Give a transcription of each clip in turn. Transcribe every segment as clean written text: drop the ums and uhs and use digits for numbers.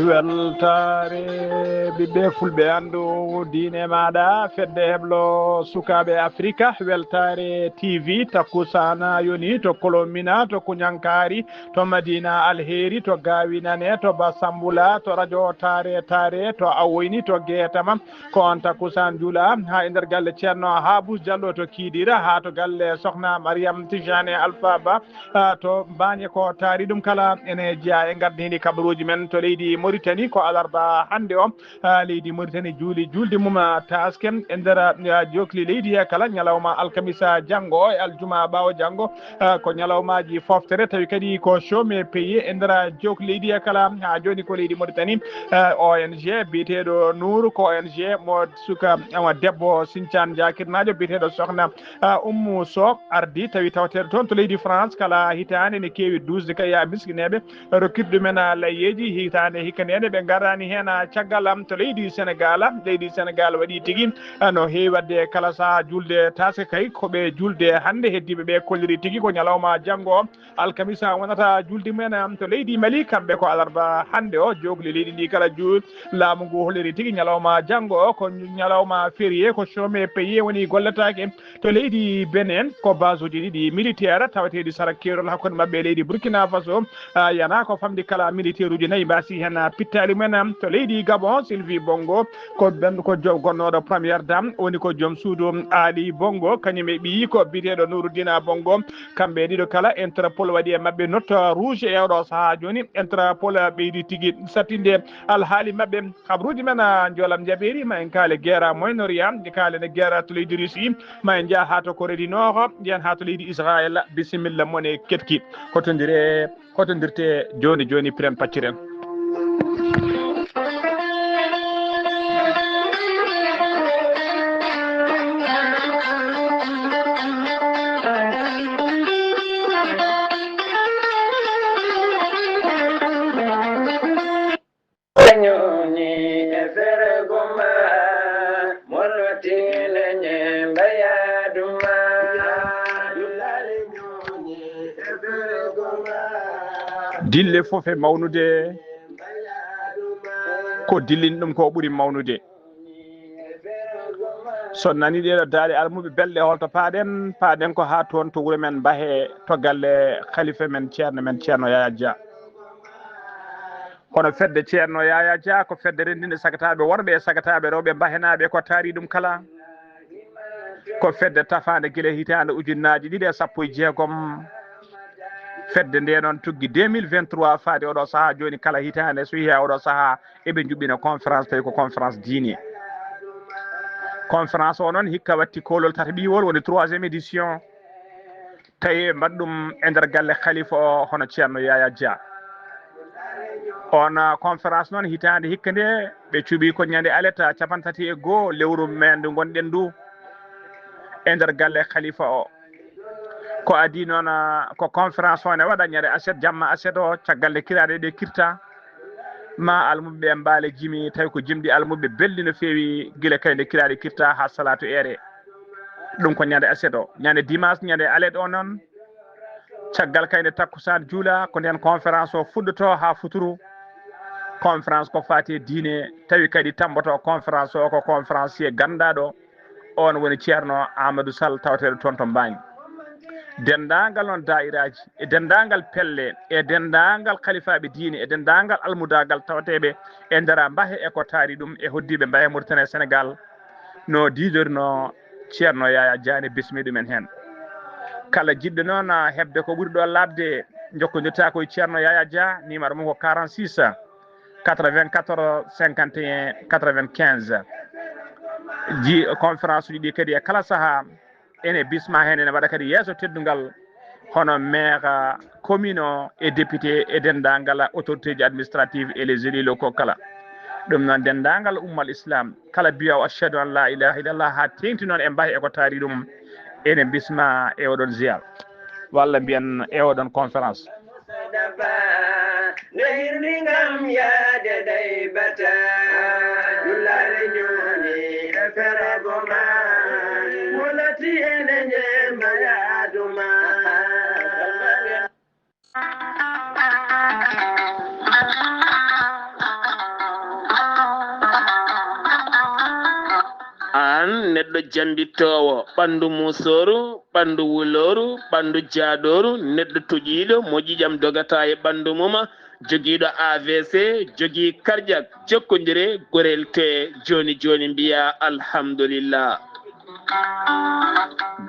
weltare ɓiɓɓe fulɓe andu diine maɗa fedde heblo sukaɓe africa weltare tv takkusana yoni to kolomina to kuñankari to madina alheri to gawinane to basambula to radio tare to awoyni to guetama ko on takkusan juula ha e nder galle ceerno habous diallo to kiidira ha to galle sohna mariame tijane alpha ba to bañe ko taari ɗum kala ene jeeya e gardidi kabaruji men to leydi Mauritanie ko alarba hande o leydi Mauritanie juuli julde mum tasken e nder jokli leydi he kala ñalawma alkamisa janggo e aljuma ɓawo janggo ko ñalawmaji foftere tawi kadi ko chaume payé e nder jokli leydi he kala ha joni ko leydi Mauritanie ONG biyeteɗo Nour ko ONG mo suka debbo Sinthiane Diakirnajo biyeteɗo sohna Oumou Sow ardi tawi tawteɗo toon to leydi France kala hitande ne kewi 12 kaya miskineɓe rokkirde ɗumen layyeji hitande hikka nene ɓe garani hen caggal to leydi Sénégal waɗi tigui no heewi wadde kala saaha julde taske kay koɓe julde hande heddiɓe ɓe kolliri tigui ko ñalawma janggo alkamisa wonata julde mumen to leydi Mali kamɓe ko alarba hande o jogli leydi ndi kala juul laamu ngu holliri tigui ñalawma janggo ko ñalawma férié ko chaume payé woni golletake to leydi Benin ko base uji ɗiɗi militaire tawateɗi sara kerol hakkude mabɓe leydi Burkina Faso yana ko famdi kala militaire uji nayyi mbasi hen pittali mumen to leydi Gabon Sylvie Bongo ko gonnoɗo première dame woni ko joom suudu Ali Bongo kañum e ɓiyi ko biteɗo Nouroudina Bongo kamɓe ɗiɗo kala Interpol waɗi e mabɓe note rouge e oɗo saaha joni Interpol ɓeydi tigui sattinde alhaali mabɓe habruji men joolam jaɓeri ma en kaale guerre Moyen-Orient kalene guerre to leydi Russie ma en jaa ha to Corée du Nord ƴen ha to leydi Israël bisimilla moon e ketki hotodirte joni piren pacciren dille fof e mawnude ko dillini ɗum ko ɓuuri mawnude so nani ɗeɗo daade almuɓe belɗe holto paaɗen ko ha toon to wuuro men Bahe to galle khalifa men ceerno Yaya Dia kono fedde ceerno Yaya Dia ko fedde rendinde sagataɓe worɓe e sagataɓe rewɓe Bahenaɓe ko taari ɗum kala ko fedde tafande guila hitande ujunnaji 216 fedde nde noon tuggi 2023 faade oɗo saaha joni kala hitande so yiiha oɗo saaha eɓe juɓɓina conférence tawi ko conférence diine conférence o noon hikka watti kolol tata ɓiwol woni 3e édition tawi ɓe mbaɗi ɗum e nder galle khalifa o hono ceerno Yaya Dia on conférence noon hitande hikka nde ɓe cuuɓi ko ñande aleta 31 lewru men ndu gonɗen ndu e nder galle khalifa o ko adi noon ko conférence o ne waɗa ñande aset jamma aset o caggal nde kiraɗe ɗe kirta ma almuɓe mbaale jimi tawi ko jimɗi almuɓe belɗi no fewi guila kay nde kiraɗe kirta ha salatu ere ɗum ko ñande aset o ñande dimanche ñande alet o noon caggal kayde takkusan juula ko nden conférence o fuɗɗoto ha futuru conférence ko fati diine tawi kadi tamboto conférence o ko conférencier gandaɗo on woni ceerno Amadou Sall tawateɗo toon to Mbagne dendagal noon dairaji e dendagal pelle e dendagal khalifaɓe diine e dendagal almudagal tawateɓe e ndera Bahe e ko taari ɗum e hoddiɓe Bahe Mauritanie Sénégal no didorino ceerno Yaya Dia ne bismi ɗumen hen kala jiɗɗo noon hebde ko ɓuuri ɗo labde jokkodirta koye ceerno Yaya Dia numéro mum ko 46 84 51 95 ji conférence uji ɗi kadi e kala saaha ene bisma hen ene waɗa kadi yesso teddugal hono maire commune o e député e dendagal autorité ji administrative et les élus locaux kala ɗum noon dendagal ummal islam kala biyaw achhadu an la ilaha illallah ha tengti noon e Bahe eko taari ɗum ene bisma e oɗon ziyar walla mbiyen e oɗon conférence an neɗɗo jambittowo ɓandu musoru ɓandu wuloru ɓandu jaadoru neɗɗo toƴiɗo mo ƴiƴam dogata e ɓandu muma jogiiɗo AVC jogii cardiaque jokkodire gorel te joni joni mbiya alhamdulillah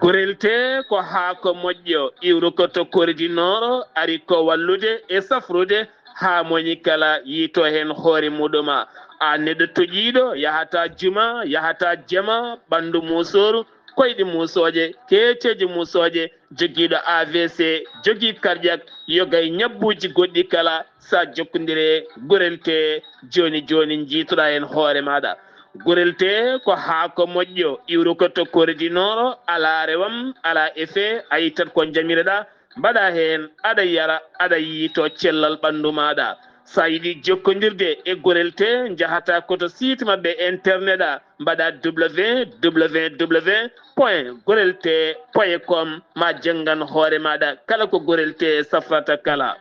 gorel te ko haako moƴƴo iwru ko to koridinoro ari ko wallude e safrude ha moñi kala yiito hen hoore muɗuma a neɗɗo toƴiɗo yahata juma yahata jama ɓandu musoru koyɗi musoje keeceji musoje jogiiɗo AVC jogii cardiaque yogay ñabbuji goɗɗi kala sa jokkodire gorel te joni joni jiitoɗa hen hoore maɗa gorel te ko haako moƴƴo iwru ko to koridinoro ala rewam ala effet a yittat ko jamireɗa mbaɗa hen aɗa yara aɗa yiito cellal ɓandu maɗa sa yiɗi jokkodirde e gorel te jahata koto site mabɓe internet a mbaɗa www.gorelte.com ma janggan hoore maɗa kala ko gorel te safrata kala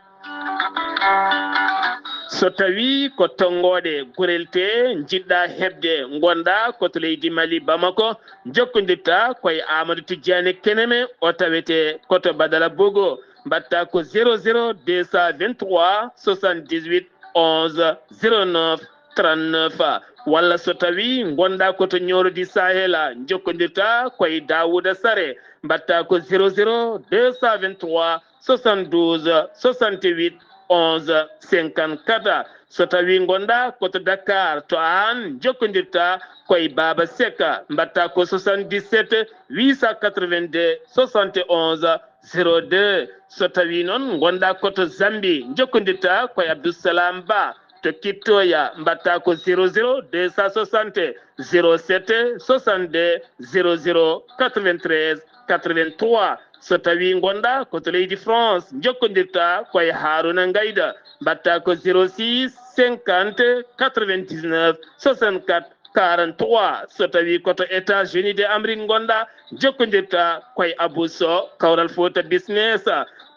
so tawi ko tonggode gorel te jiɗɗa hebde gonɗa koto leydi Mali Bamako jokkodirta koye Amadou Tidiane Keneme o tawete koto Badala Bogo mbatta ko 00 223 78 11 09 39 walla so tawi gonɗa koto ñorodi Sahela jokkodirta koye Dawouda Sare mbatta ko 00 223 72 68 11 54 so tawi gonɗa koto Dakar to an jokkodirta koye Baba Seka mbatta ko 77 882 71 02 so tawi noon gonɗa koto Zambi jokkodirta koye Abdoussalam Ba to Kittoya mbatta ko 00 260 07 62 00 93 83 so tawi gonɗa koto leydi France jokkodirta koye Haruna Ngayda mbatta ko 06 50 99 64 43 so tawi koto États-Unis de Amérique gonɗa jokkodirta koye Abousso Kawral Fouta Business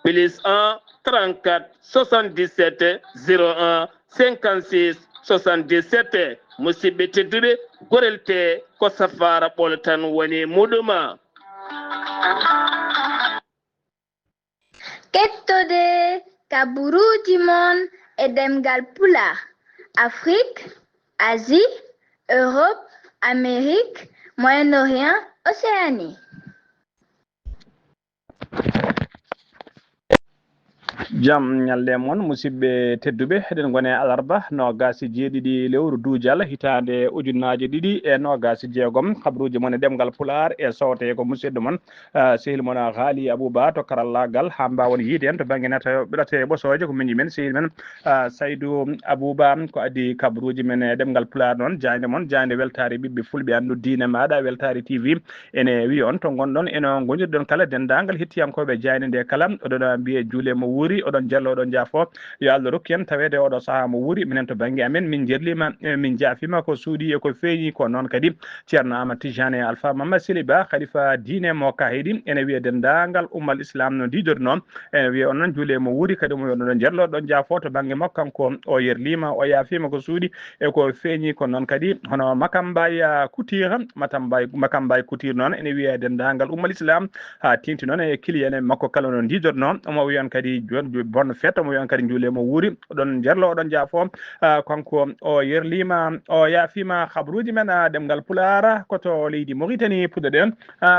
plus 1 34 77 01 56 77 musidɓe tedduɓe gorel te ko safara ɓolo tan woni muɗuma kettode kaburuji mon e demgal pula Afrique Asie Europe Amérique Moyen-Orient Océanie jam ñalle moon musidɓe tedduɓe eɗen gone alarba nogasi jeeɗiɗi lewru duujal hitande ujunnaje ɗiɗi e nogasi jeegom habruji moon e ɗemgal pular e sowte ko musidɗo moon sehil moon haali Abouba to karallagal ha mbawon yiide en to banggue nata ɓirate ɓosoje ko min men sehil men Saydou Abouba ko addi kabruji men e ɗemgal pular noon jayde moon jayde weltare ɓiɓɓe fulɓe andu diine maɗa weltare TV ene wi on to gonɗon eno gonirɗon kala dendagal hettiyankoɓe jayde nde kala oɗon mbiye juule mo wuuri oɗon jallo oɗon jaafo yo Allah rokku en tawede oɗo saaha mo wuuri minen to banggue amen min jerlima min jaafima ko suuɗi e ko feeñi ko noon kadi ceerno Amadou Tidiane Alpha Mama Sely Ba khalifa diine mo kahiɗi ene wiye dendagal ummal islam no didori noon ene wiye on noon juule mo wuuri kadi mo oɗon jallo oɗon jaafo to banggue makko kanko o yerlima o yaafima ko suuɗi e ko feeñi ko noon kadi hono Makambay Couture Makambay Couture noon ene wiye dendagal ummal islam ha tinti noon e kiliyane makko kala no didori noon omo wi on kadi bonne fête mo wiyan kadi juule mo wuuri oɗon jerlo oɗon jaafo kanko o yerlima o yaafima habruji men ɗemgal pulara koto leydi Mauritanie puɗɗoɗen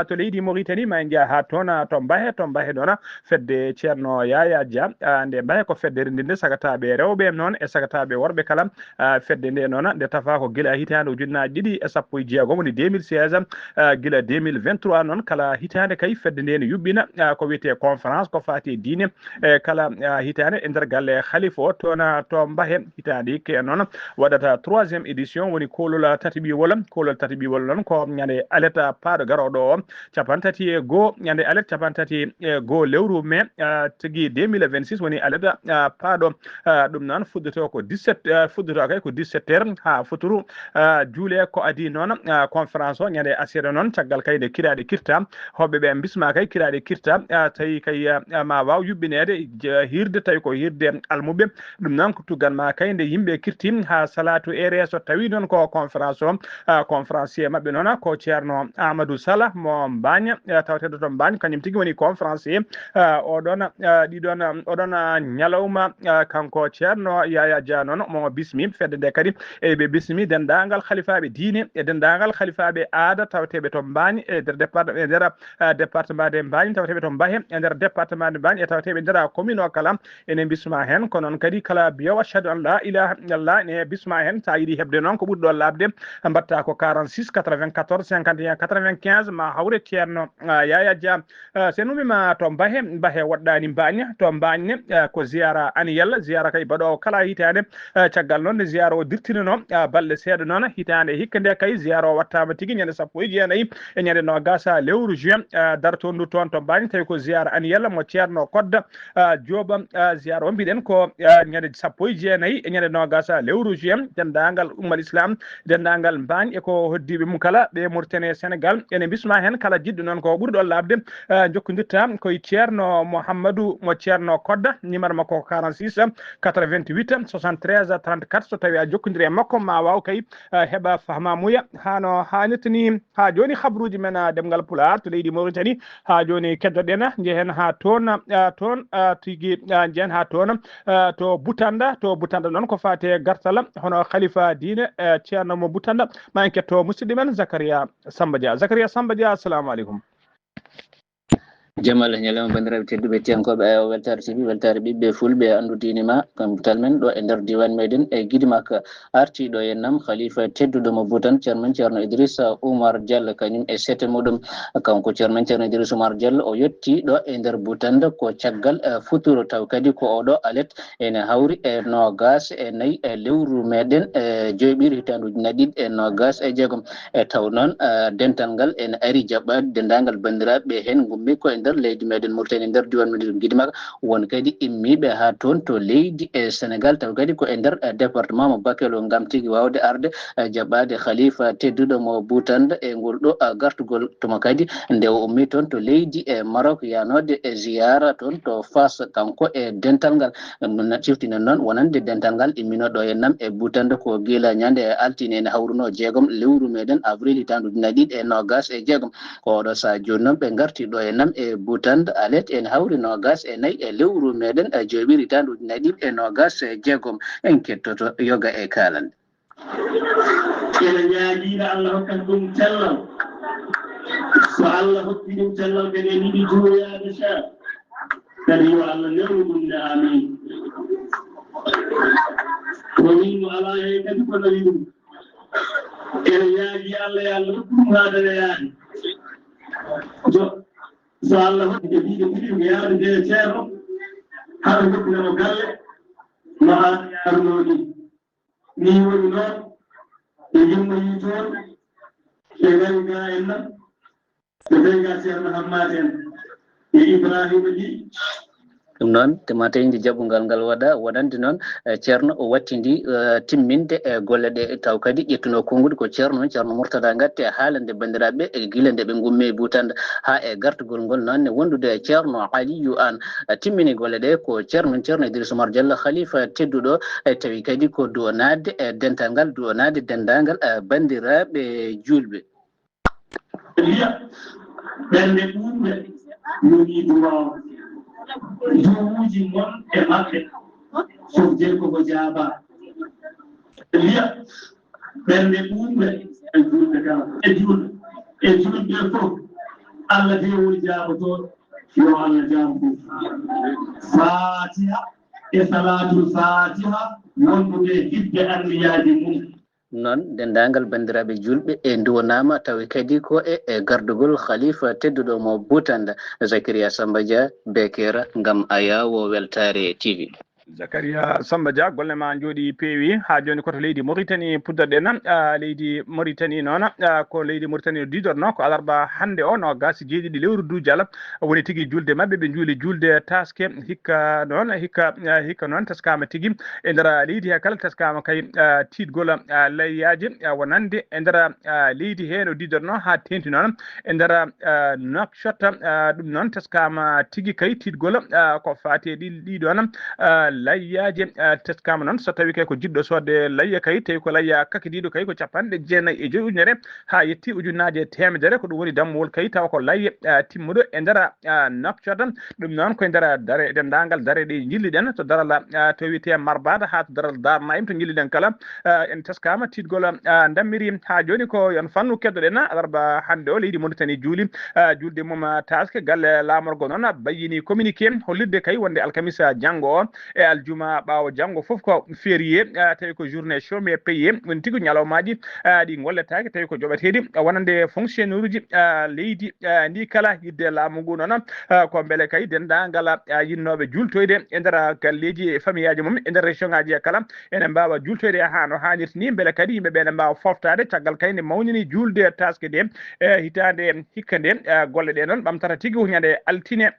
to leydi Mauritanie ma en jaa ha toon to Mbahe ɗon fedde ceerno Yaya Dia nde Mbahe ko feddere nde sagataɓe rewɓe noon e sagataɓe worɓe kala fedde nde noon nde tafa ko guila hitande ujunnaje ɗiɗi e sappo e jeegom woni 2016 guila 2023 noon kala hitande kay fedde nde ne yuɓɓina ko wiyete conférence ko fati diine e kala hitande e nder galle khalifa o to Mbahe hitande hikke noon waɗata 3e édition woni kolol tati ɓiwol noon ko ñande aleta paaɗo garoɗo o capantati e goho ñande alet capantati e goho lewru mai tigui 2026 woni aleta paaɗo ɗum noon fuddoto ko 17 fuddoto kay ko 17 heures ha foturu juule ko adi noon conférence o ñande asira noon caggal kay nde kiraɗe kirta hoɓɓeɓe bisma kay kiraɗe kirta tawi kay ma waw yuɓɓinede hirde tawi ko hirde almuɓe ɗum noon ko tugal ma kayde yimɓe kirtim ha salatu rs so tawi noon ko conférence o conférencier mabɓe noon ko ceerno Amadou Sala mo Mbagne tawateɗo to Mbagne kañum tigui woni conférencier oɗon ɗiɗon oɗon ñalawma kanko ceerno Yaya Dia noon mo bismi fedde nde kadi eɓe bismi dendagal khalifaɓe diine e dendagal khalifaɓe aada tawateɓe to Mbagne e nder département de Mbagne tawateɓe to Mbahe e nder département de Mbagne e tawateɓe nder commune o kala ene bisma hen ko noon kadi kala biyowo ashhadu an la ilaha illallah ene bisma hen sa yiiɗi hebde noon ko ɓuri ɗo labde mbatta ko 46 94 51 95 ma hawre ceerno Yaya Dia sen umima to Mbahe woɗɗani Mbagne to Mbagne ko ziyara annuelle ziyara kay baɗowo kala hitande caggal noon nde ziyara o dirtinino balɗe seeɗa noon hitande hikka nde kay ziyara o wattama tigui ñande 19 e ñande nogas lewru juin darto ndu toon to Mbagne tawi ko ziyara annuelle mo ceerno Kodda Dioba ziyara o mbiɗen ko ñande 19 e ñande nogas lewru juin dendagal ummal islam dendagal Mbagne e ko hoddiɓe mum kala ɓe Mauritanie Sénégal ene bisma hen kala jiɗɗo noon ko ɓuuri ɗo labde jokkodirta koye ceerno Mouhamadou mo ceerno Kodda numéro makko ko 46 88 73 34 so tawi a jokkodiri e makko ma waw kay heɓa fahmamuya hano hannirta ni ha joni habruji men demgal Pulaar to leydi Mauritanie ha joni keddoɗen jehen ha toon tigui jehen ha toon to Boutanda noon ko fate gartala hono khalifa diine ceerno mo Boutanda ma en ketto musidɗo men Zakaria Samba Dia assalamu aleykum. jamal ñalema bandiraɓe tedduɓe tiyankoɓe weltare tv weltare ɓiɓɓe fulɓe andudinima kam talmen ɗo e nder diwan meɗen e guidimakka artiɗo e nam khalifa tedduɗo mo Boutan ceerno Idrissa Oumar Diallo kañum e sete muɗum kanko ceerno Idrissa Oumar Diallo o yetti ɗo e nder Boutanda ko caggal futuro taw kadi ko oɗo alet ene hawri e nogas e nayyi e lewru meɗen e joyɓiri hitanduji naɗiɗi e nogas e jeegom e taw noon dental ngal ene ari jaɓɓade dendagal bandiraɓe hen gummi ko e nder leydi meɗen Mauritanie nder diwan meɗen Guidimak won kadi immiɓe ha toon to leydi e Sénégal taw kadi ko e nder département mo Bakelo gam tigui wawde arde jaɓɓade khalifa tedduɗo mo Boutanda e ngol ɗo gartugol tuma kadi nde o ummi toon to leydi e Maroc yanode e ziyara toon to Fas kanko e dental ngal ciftina noon wonande dental ngal imminoɗo e nam e Boutanda ko guila ñande e altine ene hawruno jeegom lewru meɗen avril hitanduji naɗiɗi e nogas e jeegom ko oɗo sa joni noon ɓe garti ɗo e nam e Boutanda alet en hawri nogas e nayyi e lewru meɗen e joyɓiri hitanduji naɗiɗi e nogas e jeegom en kettoto yoga e kalande ene ñaagiiɗo Allah hokkat ɗum cellal so Allah hokki ɗum cellal kadi en yiɗi juuroyaade cher kadi yo Allah newnu ɗum nde amin ko winno ala he kadi ko nawi ɗum ene ñaagii Allah yo Allah hokku ɗum haadana yaade so Allah hokki e wiide fiɗi yaade nde ceerno haɗa hokkiremo galle no haala yaaruno ni woni noon e yimmoyi toon e ngari ga en nan e ɓeyga ceerno Hammate en e Ibrahima ɗi ɗum noon temateyde jaɓɓugal ngal waɗa wonande noon ceerno o wattidi timminde e golle ɗe taw kadi ƴettuno konguɗi ko ceerno Mourtada gatti e haalande bandiraɓe e guila nde ɓe gummi e Boutanda ha e gartugol ngol noonne wondude e ceerno Aliou An timmini golle ɗe ko ceerno Idrissa Oumar Diallo khalifa tedduɗo e tawi kadi ko duwonade e dental ngal duwonade dendagal bandiraɓe julɓe wiya ɓernde ɓuurɓe woni duwaw jowuji mon e maɓɓe fof jerko ko jaaba wiya ɓernde ɓuurɓe e julɓe kala e julɓe fof Allah dewol jaabotoɗo yo Allah jaabu fatiha e salatul fatiha wondude hibbe anniyaji mum noon dendagal bandiraɓe julɓe e duwonama tawi kadi ko e gardugol khalifa tedduɗo mo Boutanda Zakaria Samba Dia Bekera gam aya wo weltare TV Zakaria Samba Dia golle ma jooɗi peewi ha joni koto leydi Mauritanie puddarɗen leydi Mauritanie noon ko leydi Mauritanie didorno ko alarba hande o no gasi jeeɗiɗi lewru Dujal woni tigui julde mabɓe ɓe juuli julde taske hikka noon teskama tigui e nder leydi he kala teskama kay tidgol layyaji wonande e nder leydi he no didorno ha tenti noon e nder Nouakchott ɗum noon teskama tigui kay tidgol ko fati ɗiɗon layyaji teskama noon so tawi kay ko jiɗɗo sodde layya kay tawi ko layya kakidiɗo kay ko 49 ujunere ha yetti ujunnaje temedere ko ɗum woni dammowol kay taw ko layya timmuɗo e nder Nouakchott ɗum noon koye nder dare dendagal dare ɗe jilliɗen to daral to wiyete Marbada ha to daral Dar Naim to jilliɗen kala en teskama tidgol dammiri ha joni ko yon fannu keddoɗen alarba hande o leydi Mauritanie juuli julde mum taske galle lamorgo noon bayyini communiqué hollirde kay wonde alkamisa janggo o e aljuma ɓawo janggo foof ko férié tawi ko journée chômé payé woni tigui ñalawmaji ɗi golletake tawi ko joɓeteɗi wonande fonctionnaire uji leydi ndi kala yidde laamu ngu noon ko beele kay dendagal yinnoɓe jultoyde e nder galleji e famille aji mum e nder région ngaji e kala ene mbawa jultoyde ha no hannirta ni beele kadi yimɓeɓe ne mbawa foftade caggal kay ne mawnini julde taske nde hitande hikka nde golle ɗe noon ɓamtata tigui huñande altine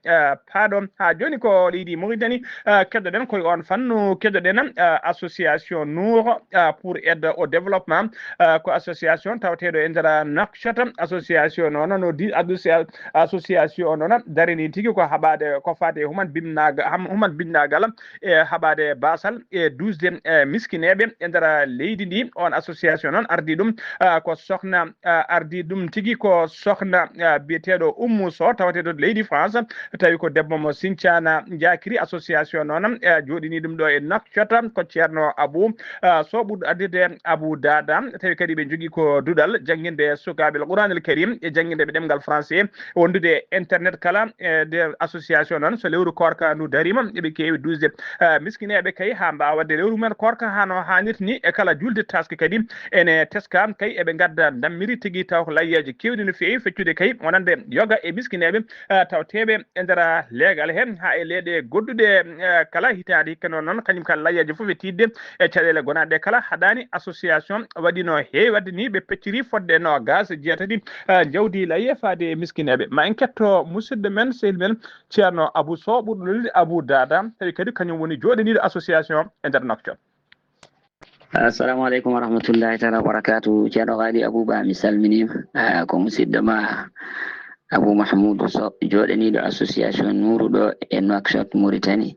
paaɗo ha joni ko leydi Mauritanie keddoɗen koye on fannu keddoɗen association Nour pour aide au développement ko association tawateɗo e nder Nouakchott association noon no di association noon darini tigui ko haɓade ko fate human binnagal e haɓade basal e dusde miskineɓe e nder leydi ndi on association noon ardi ɗum ko sohna ardi ɗum tigui ko sohna biyeteɗo Oumou Sow tawateɗo leydi France tawi ko debbo mo Sinthiane Diakry association noon joɗini ɗum ɗo e Nouakchott ko ceerno Abou Sow ɓurɗo addirde Abou Dada tawi kadi ɓe jogui ko duɗal jangguinde sukaɓe Qouranul Karim e jangguinde ɓe ɗemgal français wondude internet kala e nder association noon so lewru korka ndu darima eɓe kewi dusde miskineɓe kay ha mbawa wadde lewru mumen korka ha no hannirta ni e kala julde taske kadi ene teska kay eɓe gadda dammiri tigui taw ko layyaji kewɗi no fewi feccude kay wonande yoga e miskineɓe tawteɓe e nder leegal hen ha e leeɗe godduɗe kala hitade hikka noon kañum kala layyaji foof e tidde e caɗele gonaɗe kala haɗani association waɗi no heewi wadde ni ɓe pecciri fodde no gaz jeetati jawdi layya faade miskineɓe ma en ketto musidɗo men sehil men ceerno Abou Sow ɓurɗo lolide Abou Dada tawi kadi kañum woni joɗaniɗo association e nder Nouakchott. Assalamu aleykum wa rahmatullahi taala wa barakatuh. Ceerno Ghali Abouba mi salminima ko musidɗo ma Abou Mahmoudou Sow joɗaniɗo association Nour ɗo e Nouakchott Mauritanie.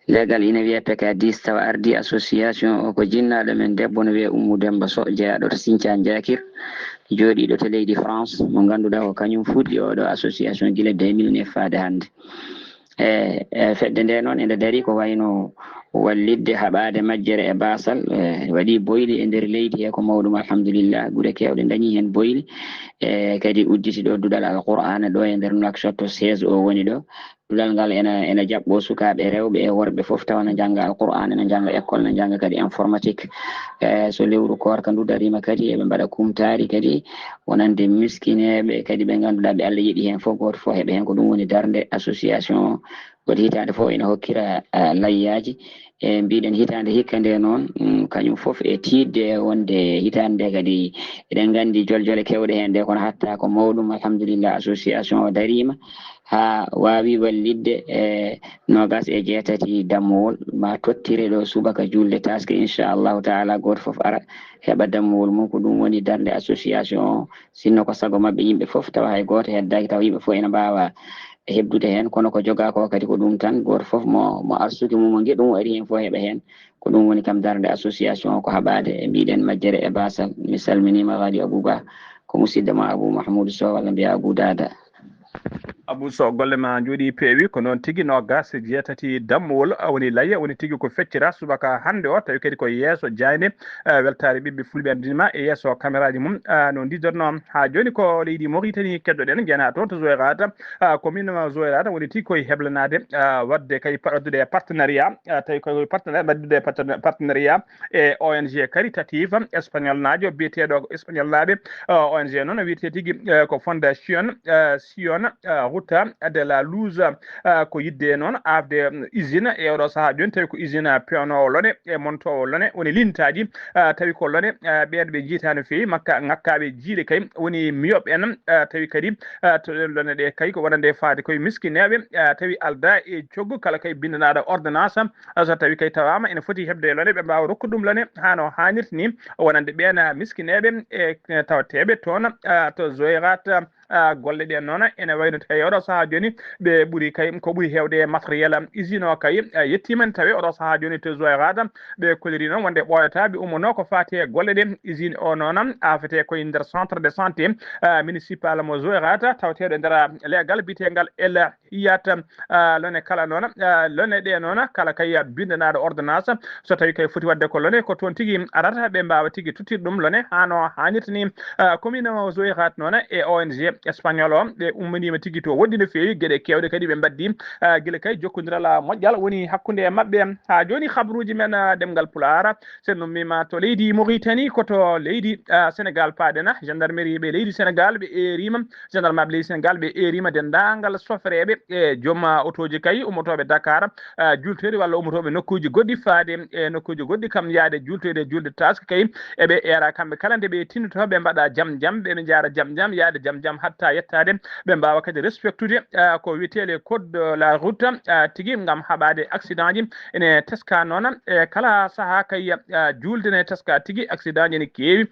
Legal ina wiye PK10 tawa ardi association o ko jinnaɗo men debbo no wiye Oumou Demba Sow jeeyaɗo to Sinthiane Diakry joɗiɗo to leydi France mo ganduɗa ko kañum fuɗɗi oɗo association guila 2009 faade hande fedde nde noon ende daari ko wayno wallidde haɓade majjere e basal waɗi boyli e nder leydi he ko mawɗum alhamdulillah guure kewɗe dañi hen boyli kadi udditi ɗo duɗal alqur'ana ɗo e nder Nouakchott 16 o woni ɗo duɗal ngal ena jaɓɓo sukaɓe rewɓe e worɓe foof tawa no jangga alqur'ana no jangga école no jangga kadi informatique so lewru korka ndu darima kadi eɓe mbaɗa kumtari kadi wonande miskineɓe kadi ɓe ganduɗa ɓe Allah yiiɗi hen foof goto foof heeɓa hen ko ɗum woni darde association waɗi hitande foof ina hokkira layyaji e mbiɗen hitande hikka nde noon kañum foof e tidde wonde hitande nde kadi eɗen gandi joljole kewɗe hen nde kono hatta ko mawɗum alhamdulillah association o darima ha wawi wallidde nogas e jeetati dammowol ma tottire ɗo subaka julde taske inchallahu taala goto foof ara heɓa dammowol mum ko ɗum woni darde association o sinno ko saago mabɓe yimɓe foof tawa hay goto heddaki tawa yimɓe foof ene mbawa hebdude hen kono ko joga ko kadi ko ɗum tan goto foof mo arsuki mum mo gueɗum ari hen foof heeɓa hen ko ɗum woni kam darde association o ko haɓade e mbiɗen majjere e basal mi salminima Ghali Abouba ko musidɗo ma Abou Mahmoudou Sow walla mbiya Abou Dada. Abou Sow golle ma jooɗi peewi ko noon tigui no gas jeetati dammowol woni layya woni tigui ko feccira subaka hande o tawi kadi ko yeeso jayne weltare ɓiɓɓe fulɓe andinima e yeeso caméraji mum no didorno ha joni ko leydi Mauritanie keddoɗen guena toon to Zouérate commune Zouérate woni tigui koye heblanade wadde kay waddude partenariat tawi koye partenariat waddude partenariat e ONG caritative espagnol najo biyeteɗo espagnol naɓe ONG noon wiyete tigui ko fondation Sion route de la Luz ko yidde noon afde usine e oɗo saha joni tawi ko usine pewnowo lone e montowo lone woni lintaji tawi ko lone ɓeeɗo ɓe jiitano fewi makka ngakkaɓe jiiɗe kay woni miyoɓe en tawi kadi to lone ɗe kay ko wonande faade koye miskineɓe tawi alda e coggu kala kay bindanaɗo ordonnance so tawi kay tawama ene foti hebde lone ɓe mbawa rokkude ɗum lone hano hannirta ni wonande ɓen miskineɓe e tawateɓe toon to zoyrat golle ɗen noon ene wayno tawi oɗo saaha joni ɓe ɓuuri kay ko ɓuuri hewde matériel usine o kay yettimen tawi oɗo saaha joni to zoyrata ɓe koliri noon wonde ɓoyata ɓe ummono ko fati e golle ɗe usine o noon afete koye nder centre de santé municipal mo zoyrata tawateɗo e nder leegal bitegal el hiyat lone kala noon lone ɗe noon kala kay bindanaɗo ordonnance so tawi kay foti wadde ko lone ko toon tigui arata ɓe mbawa tigui tottirde ɗum lone hano hannirta ni commune o zoyrat noon e ONG espagnol o ɓe ummanima tigui to woɗɗi no fewi gueɗe kewɗe kadi ɓe mbaddi guila kay jokkodiral moƴƴal woni hakkude e mabɓe ha joni habruji men demgal Pulaar sen ummima to leydi Mauritanie koto leydi Sénégal paɗena gendarmerie ɓe leydi Sénégal ɓe erima gendarmerie leydi Sénégal ɓe erima dendagal sofreɓe e joom autoji kay ummotoɓe Dakar jultede walla ummotoɓe nokkuji goɗɗi faade e nokkuji goɗɗi kam yaade jultede julde taske kay eɓe era kamɓe kala nde ɓe tinnoto ɓe mbaɗa jaam jaam ɓe jaara jaam jaam yaade jaam jaam hatta yettade ɓe mbawa kadi respectude ko wiyetele code de la route tigui gam haɓade accident ji ene teska noon e kala saaha kay julde ne teska tigui accident ji ene keewi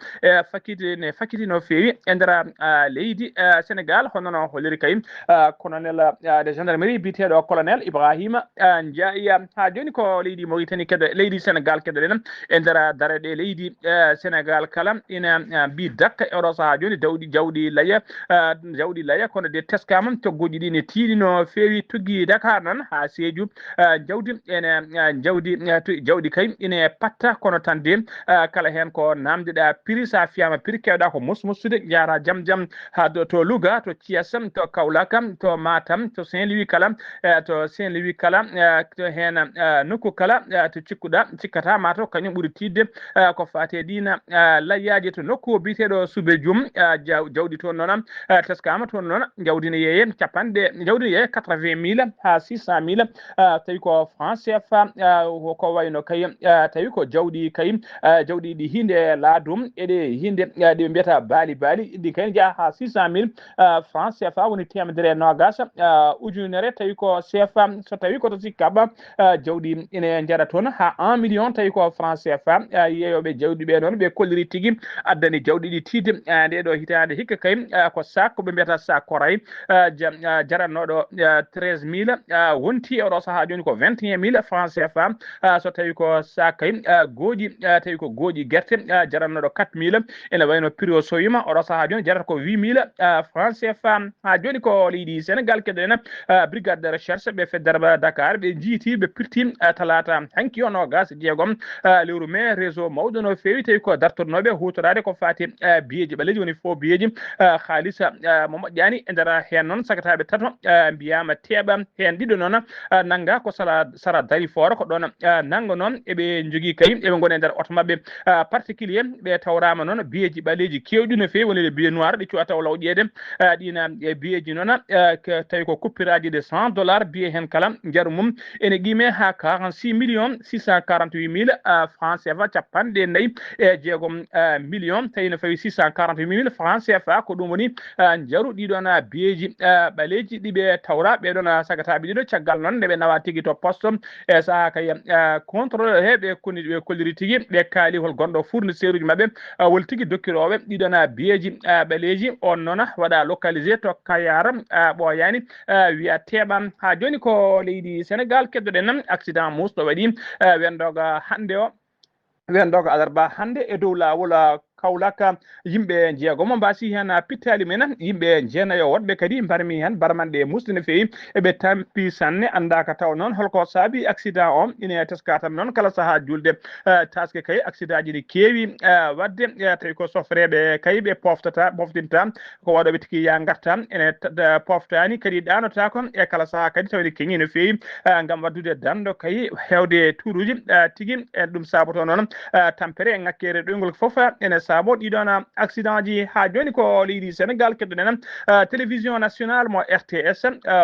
ne fakkiti no fewi e nder leydi Sénégal hono no holliri kay colonel de gendarmerie biteɗo colonel Ibrahima Ndiaye ha joni ko leydi Mauritanie keddo leydi Sénégal keddoɗen e nder dareɗe leydi Sénégal kala ina mbi dakka e oɗo saaha joni jawɗi laya kono de teskama togguji ɗi ne tiiɗi no fewi tuggi Dakar noon ha Sédhiou jawdi ene jawdi kay ine patta kono tan de kala hen ko namdeɗa prix sa fiyama prix kewɗa ko musmusude jara jaam jaam ha to Louga to Thiès to Kaolack to Matam to Saint-Louis kala to Saint-Louis kala to hen nokku kala to cikkata mataw kañum ɓuuri tidde ko fate ɗina layyaji to nokku biteɗo Soumbédioune jawdi toon noon teskama toon noon jawdi ne yeeye capanɗe jawdi ne yeeye 80 000 ha 600 000 tawi ko franc CFA ko wayno kay tawi ko jawɗi kay jawɗi ɗi hinde laadum eɗe hinde ɗe mbiyata baali ɗi kay jaa ha 600 000 franc CFA woni temedere nogas ujunere tawi ko CFA so tawi koto sikkaɓa jawɗi ene jara toon ha 1 million tawi ko franc CFA yeeyoɓe jawɗi ɓe noon ɓe kolliri tigui addani jawɗi ɗi tiide nde ɗo hitande hikka kay ko sac koɓe mbiyata sac koray jarannoɗo 13 000 wonti e oɗo saaha joni ko 21 000 franc CFA so tawi ko sac kay gooƴi tawi ko gooƴi guerte jarannoɗo 4 000 ene wayno prix o sowima oɗo saaha joni jarata ko 8 000 franc CFA ha joni ko leydi Sénégal keddoɗen brigade de recherche ɓe feddere Dakar ɓe jiiti ɓe pirti talata hanki o nogas jeegom lewru mai réseau mawɗo no fewi tawi ko dartornoɓe hutorade ko fati biyeji ɓaleji woni faux biyeji haalisa mo moƴƴani e nder hen noon sagataɓe tato mbiyama teeɓa hen ɗiɗo noon nanga ko sara dari fora ko ɗon nanga noon eɓe jogui kay eɓe gona e nder oto mabɓe particulier ɓe tawrama noon biyeji ɓaleji kewɗi no fewi woni le billet noir ɗi cuwata lawƴede ɗina biyeji noon tawi ko coupiraji de $100 billet hen kala jaru mum ene qime ha 46 648 000 franc CFA capanɗe nayyi e jeegom million tawi no fawi 648 000 franc CFA ko ɗum woni jaru ɗiɗon biyeji ɓaleji ɗiɓe tawra ɓeɗon sagataɓe ɗiɗo caggal noon nde ɓe nawa tigui to poste e saaha kay contrôle he ɓe kolliri tigui ɓe kaali hol gonɗo fournisseur uji mabɓe wol tigui dokkiroɓe ɗiɗon biyeji ɓaleji on noon waɗa localisé to Kayar ɓoyani wiya teeɓam ha joni ko leydi Sénégal keddoɗen accident musɗo waɗi wendoga hande o wendoga alarba hande e dow lawol Kaolack yimɓe jeegomo mbasi hen pittali men yimɓe jeenayo woɗɓe kadi mbarmi hen barmanɗe musde no fewi eɓe tampi sanne andaka taw noon holko saabi accident o ine teska tan noon kala saaha julde taske kay accident ji ɗi keewi wadde tawi ko sofreɓe kay ɓe poftinta ko waɗoɓe tigui ya garta ene poftani kadi ɗanota kon e kala saaha kadi tawde keŋi no fewi gam waddude dando kay hewde turuji tigui e ɗum saboto noon tampere e ngakkere ɗoygol foof ene sabo ɗiɗon accident ji ha joni ko leydi Sénégal keddoɗen télévision nationale mo RTS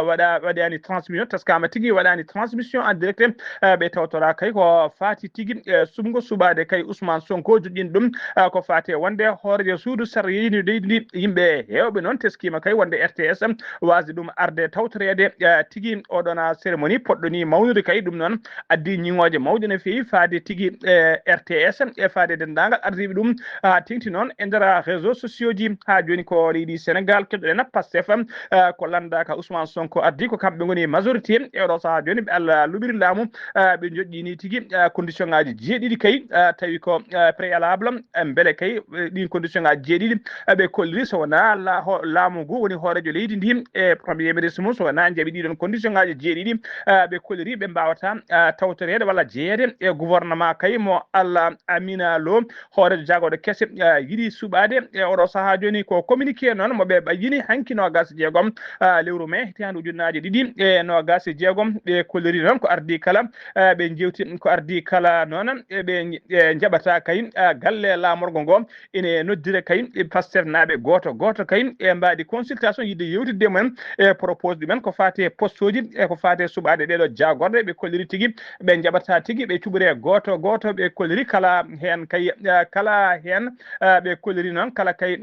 waɗani transmission taskama tigui waɗani transmission en direct ɓe tawtora kay ko fati tigui sumgo suɓade kay Ousmane Sonko joƴƴini ɗum ko fati wonde hoorejo suudu sarrini leydi ndi yimɓe hewɓe noon teskima kay wonde RTS wasde ɗum arde tawtorede tigui oɗon cérémonie poɗɗo ni mawnude kay ɗum noon addi ñiŋoje mawɗe no fewi faade tigui RTS e faade dendagal ardiɓe ɗum ha tengti noon e nder réseaux sociaux ji ha joni ko leydi Sénégal keɗɗoɗen Pastef ko landaka Ousmane Sonko addi ko kamɓe goni majorité e oɗo saaha joni ɓe Allah luɓiri laamu ɓe joƴƴini tigui condition ngaji jeeɗiɗi kay tawi ko préalable beele kay ɗin condition ngaji jeeɗiɗi ɓe kolliri so wona laamu ngu woni hoorejo leydi ndi e premier ministre mum so wona jaaɓi ɗiɗon condition ngaji jeeɗiɗi ɓe kolliri ɓe mbawata tawtorede walla jeeyede e gouvernement kay mo Allah Amina Lo hoorejo jagoɗo kesse yiiɗi suɓade e oɗo saaha joni ko communiqué noon moɓe ɓayyini hanki nogas jeegom lewru mai hitande ujunnaje ɗiɗi e nogas jeegom ɓe kolliri noon ko ardi kala ɓe jewti ko ardi kala noon ɓe jaɓata kay galle lamorgo ngo ene noddire kay Pastef naɓe goto kay e mbaɗi consultation yidde yewtidde mumen e propose ɗumen ko fate poste uji e ko fate suɓade ɗeɗo jagorde ɓe kolliri tigui ɓe jaɓata tigui ɓe cuɓore goto ɓe kolliri kala hen kay kala hen ɓe kolliri noon kala kay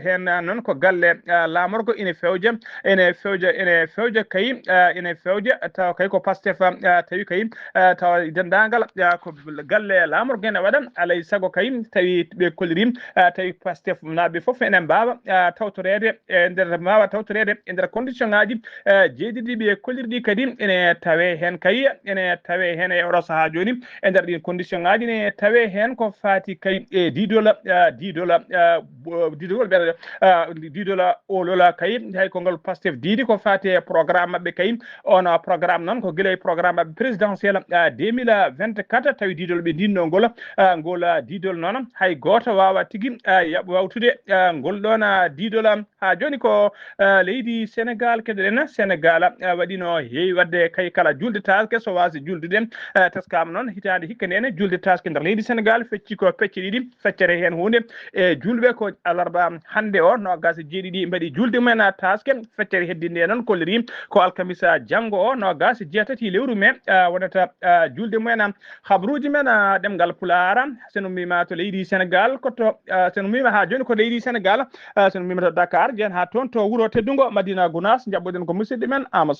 hen noon ko galle lamorgo ene fewja kay ene fewja taw kay ko Pastef tawi kay taw dendagal ko galle lamorgo ene waɗa alay saago kay tawi ɓe kolliri tawi Pastef naɓe foof ene mbawa tawtorede e nder condition ngaji jeeɗiɗi ɓe kollirɗi kadi ene tawe hen kay ene tawe hen e oɗo saaha joni e nder ɗin condition ngaji ne tawe hen ko fati kay e didola olola kay hay ko ngal Pastef diidi ko fati programme mabɓe kay on programme noon ko guilay programme mabɓe présidentiel 2024 tawi didol ɓe ndinno ngol didol noon hay goto wawa tigui wawtude ngol ɗon didol ha joni ko leydi Sénégal keɗoɗen Sénégal waɗino heewi wadde kay kala julde taske so wasi juldude taskama noon hitande hikka nene julde taske nder leydi Sénégal fecci ko pecce ɗiɗi feccere hen hunde e julɓe ko alarba hande o nogas jeeɗiɗi mbaɗi julde mumen taske feccere heddinde noon kolliri ko alkamisa janggo o nogas jeetati lewru mai wonata julde mumen habruji men ɗemgal Pulaar sono mbima to leydi Sénégal koto sono mbima ha joni ko leydi Sénégal sono mbima to Dakar jen ha toon to wuuro teddugo Madina Gounass jabɓoɗen ko musidɗo men Amadou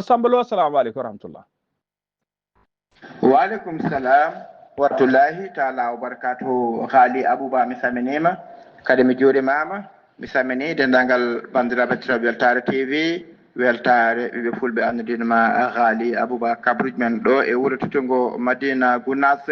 Samba Lo assalamu aleykum wa rahmatullah. Wa aleykum salam wa rahmatullahi taala wa barakatuhu. Haali Abouba mi saminima kadi mi juurimama mi samini dendagal bandiraɓe tiraɓe Weltare TV weltare ɓiɓe fulɓe annudinoma Haali Abouba kabruji men ɗo e wuuro teddugo Madina Gounass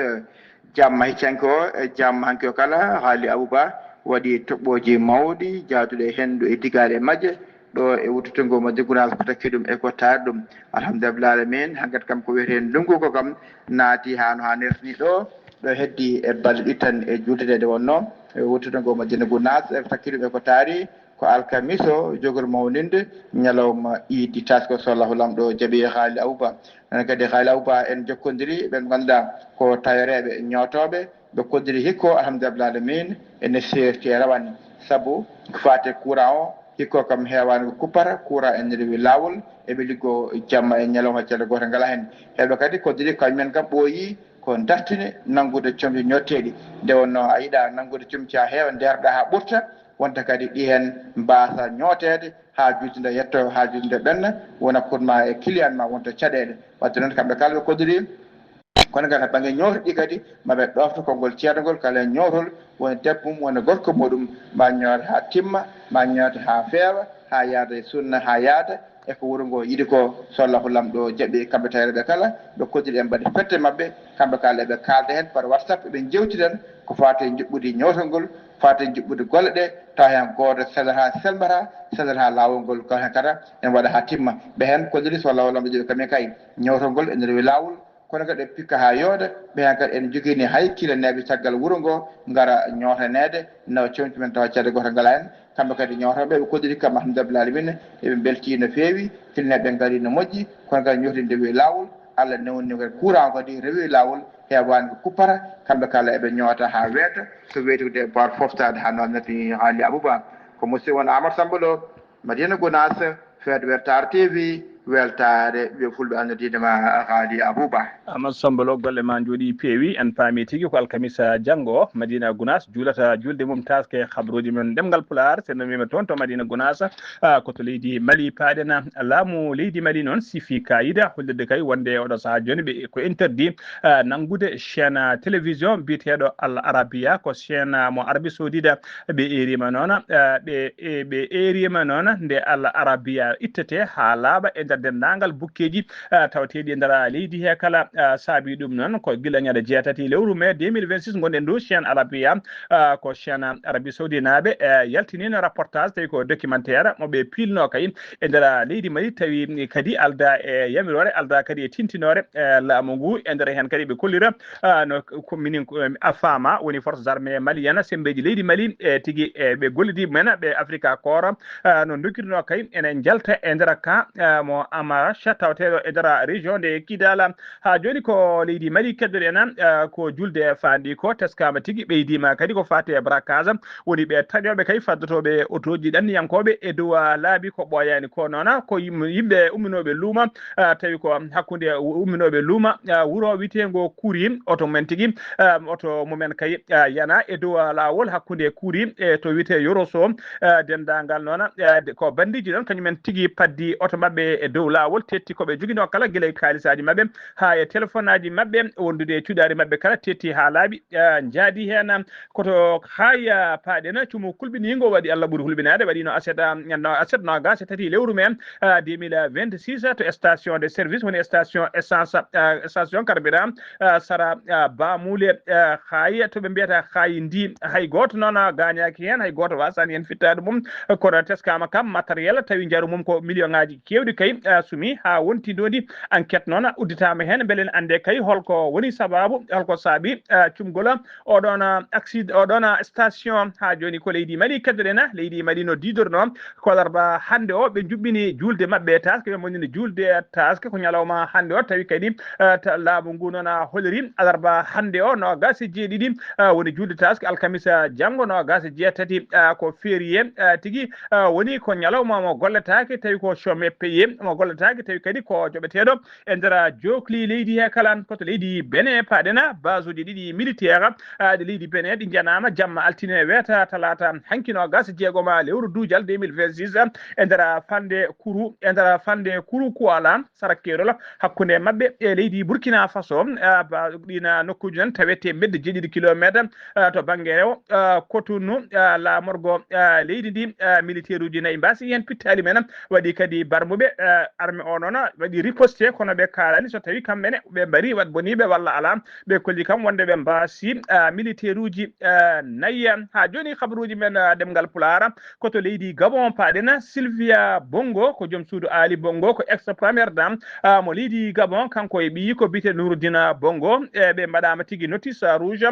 jamma hiccanke o e jamma hanki o kala Haali Abouba waɗi toɓɓoji mawɗi jaaduɗe hendu e digare majje ɗo e wuttutungo Madina Gounass ko takki ɗum e ko taari ɗum alhamdulillah alamin hankkadi kam ko wiyete ndunguko kam naati ha no hannirtani ɗo heddi e balɗe ɗiɗi tan e jultedede wonno e wuttutungo Madina Gounass e ko takki ɗum e ko taari ko alkamiso jogor mawninde ñalawma iidi taske sallahu lamɗo jaaɓi Haali Abouba enen kadi Haali Abouba en jokkodiri ɓen ganduɗa ko tayoreɓe ñootoɓe ɓe koddiri hikko alhamdulillah alamin ene serti e rawane saabu ko fate courant o hikko kam heewani ko kuppata courant en rewi lawol eɓe liggo jamma e ñalawma haccande goto ngala hen heɓe kadi koddiri kañumen kam ɓooyi ko dartine nanggude comci ñotteɗi nde wonno a yiiɗa nanggude comci ha heewa nderɗa ha ɓurta wonta kadi ɗi hen mbasa ñootede ha julde nde yetto ha julde nde ɓenna wona pourma e client ma wonta caɗele wadde noon kamɓe kala ɓe koddiri kono kadi banggue ñootɗi kadi maɓe ɗofta konngol ceertagol kala ñootol woni debbo mum woni gorko muɗum ma ñoota ha timma ma ñoota ha feewa ha yaada e sunna ha yaada e ko wuuro ngo yiiɗi ko sallahu lamɗo jaaɓi kamɓe tawreɓe kala ɓe koddiri en mbaɗi fette mabɓe kamɓe kala eɓe kalda hen par WhatsApp eɓe jewtiɗen ko fate juɓɓudi ñootol ngol fate juɓɓude golle ɗe taw hen goto seeɗat ha selmata seeɗat ha lawol ngol ko hen kata en waɗa ha timma ɓe hen koddiri sallahu lamɗo jaaɓi kamen kay ñootol ngol ene rewi lawol kono kadi pikka ha yooda ɓe hen kadi en joguini hay kilaneɓe caggal wuuro ngo gara ñootanede nawa comci men tawa cadde goto ngala hen kamɓe kadi ñootoɓe ɓe koddiri kam alhamdulillah alamin eɓe belti no feewi kilaneɓe gaari no moƴƴi kono kadi ñootide rewi lawol Allah newni kadi courant kadi rewi lawol hewan kupara kamɓe kala eɓe ñoota ha weeta so weetude bor foftade ha noon nati haali abouba ko musidɗo won Amadou Samba Lo Madina Gounass feede Weltare TV weltare ɓe fulɓe annodidema haali abouba Amadou Samba Lo golle ma jooɗi peewi en paami tigi ko alkamisa janngo Madina Gounass juulata julde mum taske habruji men ɗemgal Pulaar sen wima toon to Madina Gounass ko to leydi Mali paaɗena laamu leydi Mali noon sifi kayida hollirde kay wonde oɗo saaha joni ɓe ko interdit nanngude chaîne télévision mbiyeteɗo Al Arabia ko chaîne mo Arabie Saoudite ɓe erima noon ɓe erima noon nde Al Arabia ittete ha laaɓa e nder dendagal bukkeji tawateɗi e nder leydi he kala saabi ɗum noon ko gila ñande jeetati lewru mai 2026 gonɗen ɗo chaîne Arabia ko chaîne Arabie Saoudite naaɓe yaltinino rapportage tawi ko documentaire moɓe pilno kay e nder leydi Mali tawi kadi alda e yamirore alda kadi e tintinore laamu ngu e nder hen kadi ɓe kollira no minin a faama woni forces armées malienne sembeji leydi Mali tigui ɓe gollidi men ɓe Africa Corps no dokkirino kay enen jalta e nder ka mo Amarach tawateɗo e nder région de Kidal ha joni ko leydi Mali keddoɗen ko julde fandi ko teskama tigui ɓeydima kadi ko fate braquage woni ɓe tañoɓe kay faddotoɓe autoji ɗanniyankoɓe e dow laabi ko ɓoyani ko noon ko yimɓe umminoɓe luuma tawi ko hakkude umminoɓe luuma wuuro witego Kuuri oto men tigui oto mumen kay yana e dow lawol hakkude Kuuri e to wiyete Yoroso dendagal noon ko bandiji ɗon kañumen tigui paddi oto mabɓe e dow lawol tetti koɓe joguino kala guila e kalisaji mabɓe ha e téléphone aji mabɓe wondude e cuɗari mabɓe kala tetti ha laaɓi jaadi hen koto haya paaɗena cumo kulɓinigo waɗi Allah ɓuuri hulɓinade waɗino aset nogas e tati lewru men 2026 to station de service woni station essence station carburant sara bamule hay to ɓe mbiyata hay ndi hay goto noon gañaki hen hay goto wasani hen fittade mum kono teskama kam matériel tawi jaaru mum ko million ngaji kewɗi kay sumi ha wonti dodi enquête noon udditama hen beele en ande kay holko woni sababu holko saabi cumgol oɗon accident oɗon station ha joni ko leydi Mali keddoɗen leydi Mali no didorno ko alarba hande o ɓe juɓɓini julde mabɓe taske ɓe monini julde taske ko ñalawma hande o tawi kadi laamu ngu noon holliri alarba hande o no gasi jeeɗiɗi woni julde taske alkamisa janggo no gasi jeetati ko férié tigui woni ko ñalawma mo golletake tawi ko chômé payé mo golletake tawi kadi ko joɓeteɗo e nder jokli leydi he kala koto leydi Benin paaɗena base uji ɗiɗi militaire ɗe leydi Benin ɗi janama jamma altine weeta talata hankino gasi jeegoma lewru duujal 2026 e nder fande kuru Kuala Sarakerol hakkude mabɓe e leydi Burkina Faso ɗina nokkuji noon tawete mbedde jeeɗiɗi kilométre to banggue rewo Cotonou lamorgo leydi ndi militaire uji nayyi mbasi hen pittali men waɗi kadi barmuɓe armée o noon waɗi riposte kono ɓe kalani so tawi kamɓene ɓe mbari wat boniɓe walla ala ɓe kolli kam wonde ɓe mbasi militaire uji nayyi ha joni habaruji men ɗemgal Pulaar koto leydi Gabon paaɗena Sylvia Bongo ko joom suudu Ali Bongo ko ex première dame mo leydi Gabon kanko e ɓiyi ko bite Nouroudina Bongo ɓe mbaɗama tigui notice rouge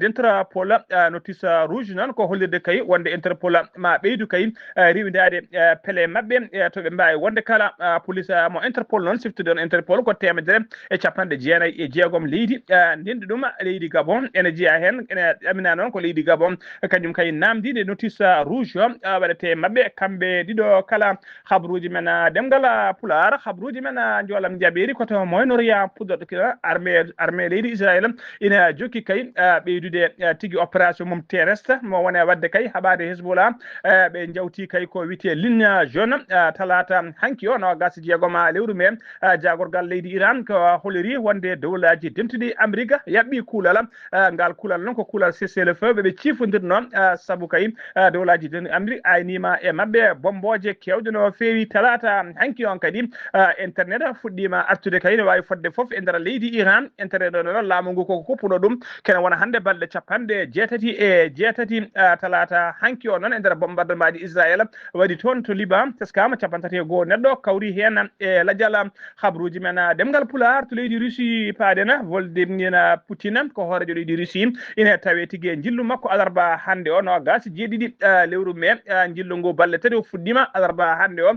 d'Interpol notice rouge noon ko hollirde kay wonde Interpol ma ɓeydu kay riwidade peele mabɓe to ɓe mbawi wonde kala police mo Interpol noon siftude on Interpol ko 190 leydi ndendi ɗum leydi Gabon ene jeeya hen ene ɗamina noon ko leydi Gabon kañum kay namdide notice rouge waɗete mabɓe kamɓe ɗiɗo kala habaruji men ɗemgal Pulaar habaruji men jolam jaɓeri koto Moyen-Orient puɗɗoɗo armée leydi Israël ina jokki kay ɓeydude tigui opération mum terrestre mo wone wadde kay haɓade Hezbollah ɓe jawti kay ko wiyete ligne jaune talata hanki o no gasi jeegoma lewru men jagorgal leydi Iran ko holliri wonde dowlaji dentuɗi Amérique yaɓɓi kuulal ngal kuulal noon ko kuulal cessez-le-feu ɓeɓe cifodir noon saabu kay dowlaji dentuɗi Amérique aynima e mabɓe bomboje kewɗe no feewi talata hanki on kadi internet fuɗɗima artude kay ne wawi fodde foof e nder leydi Iran internet o noon laamu ngu koko kuppuɗo ɗum kene wona hande balɗe 57 talata hanki o noon e nder bombardement ji Israël waɗi toon to Liban teskama 31 neɗɗo kawri tawi hen e ladial habruji men demgal pular to leydi Russie paadena Vladimir Putin ko hoorejo leydi Russie ina tawe tigi jillu makko alarba hande o no gasi jeeɗiɗi lewru mai jillu ngo balle tati o fuɗɗima alarba hande o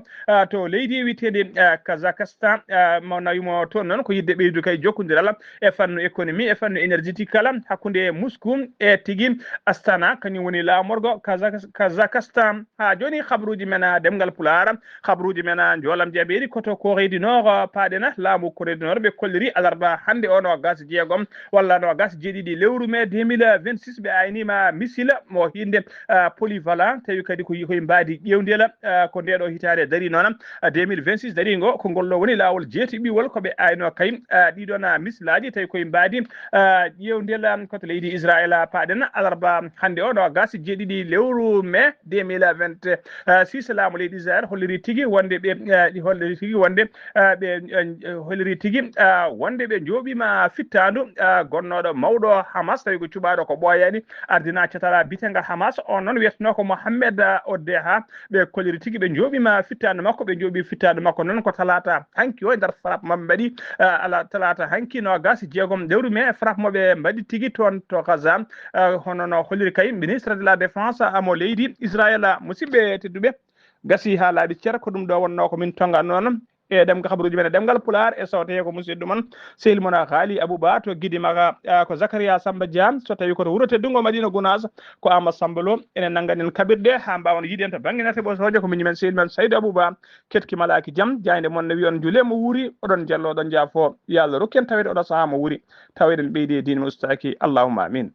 to leydi witede Kazakhstan mo nawimo toon noon ko yidde ɓeydu kay jokkodiral e fannu économie e fannu énergétique kala hakkude Moscou e tigi Astana kañum woni laamorgo Kazakhstan ha joni habruji men demgal pular habruji men jolam jaɓeɗi koto Corée du Nord paɗena laamu Corée du Nord ɓe kolliri alarba hande o no gas jeegom walla no gas jeeɗiɗi lewru mai 2026 ɓe aynima missile mo hinde polyvalent tawi kadi ko koye mbadi ƴewdel ko ndeɗo hitande dari noon 2026 dari ngo ko ngollo woni lawol jeetiɓiwol koɓe ayno kay ɗiɗon missilaji tawi koye mbadi ƴewdel koto leydi Israël paɗen alarba hande o no gas jeeɗiɗi lewru mai 2026 laamu leydi Israël holliri tigui wonde ɓe holliri tigui wonde ɓe holliri tigui wonde ɓe jooɓima fittandu gonnoɗo mawɗo Hamas tawi ko cuɓaɗo ko ɓooyani ardina catala bitenga Hamas on noon wiyeteno ko Mohamed Oddeha ɓe kolliri tigui ɓe jooɓima fittandu makko ɓe jooɓi fittandu makko noon ko talata hanki o nder frappe maɓe mbaɗi ala talata hanki no gas jeegom lewru mai frappe moɓe mbaɗi tigui toon to Gaza hono no holliri kay ministre de la défense amo leydi Israël musidɓe tedduɓe gasi ha laaɓi ceer ko ɗum ɗo wonno ko min tonga noon e ɗemga habaruji men demgal pular e sawte ko musidɗo mon sehil mon Haali Abouba to guidi maga ko Zakaria Samba Dia so tawi koto wuuro teddungo Madina Gounass ko Amadou Samba Lo enen nanganen kabirɗe ha mbawon yiiden to banggue nete ɓosoje ko min men sehil men Saydou Abouba ketki malaki jaam jayde mon ne wi on juule mo wuuri oɗon jallo oɗon jaafo yo Allah rokken tawede oɗo saaha mo wuuri taweɗen ɓeydi dine mo ustaki allahumma amin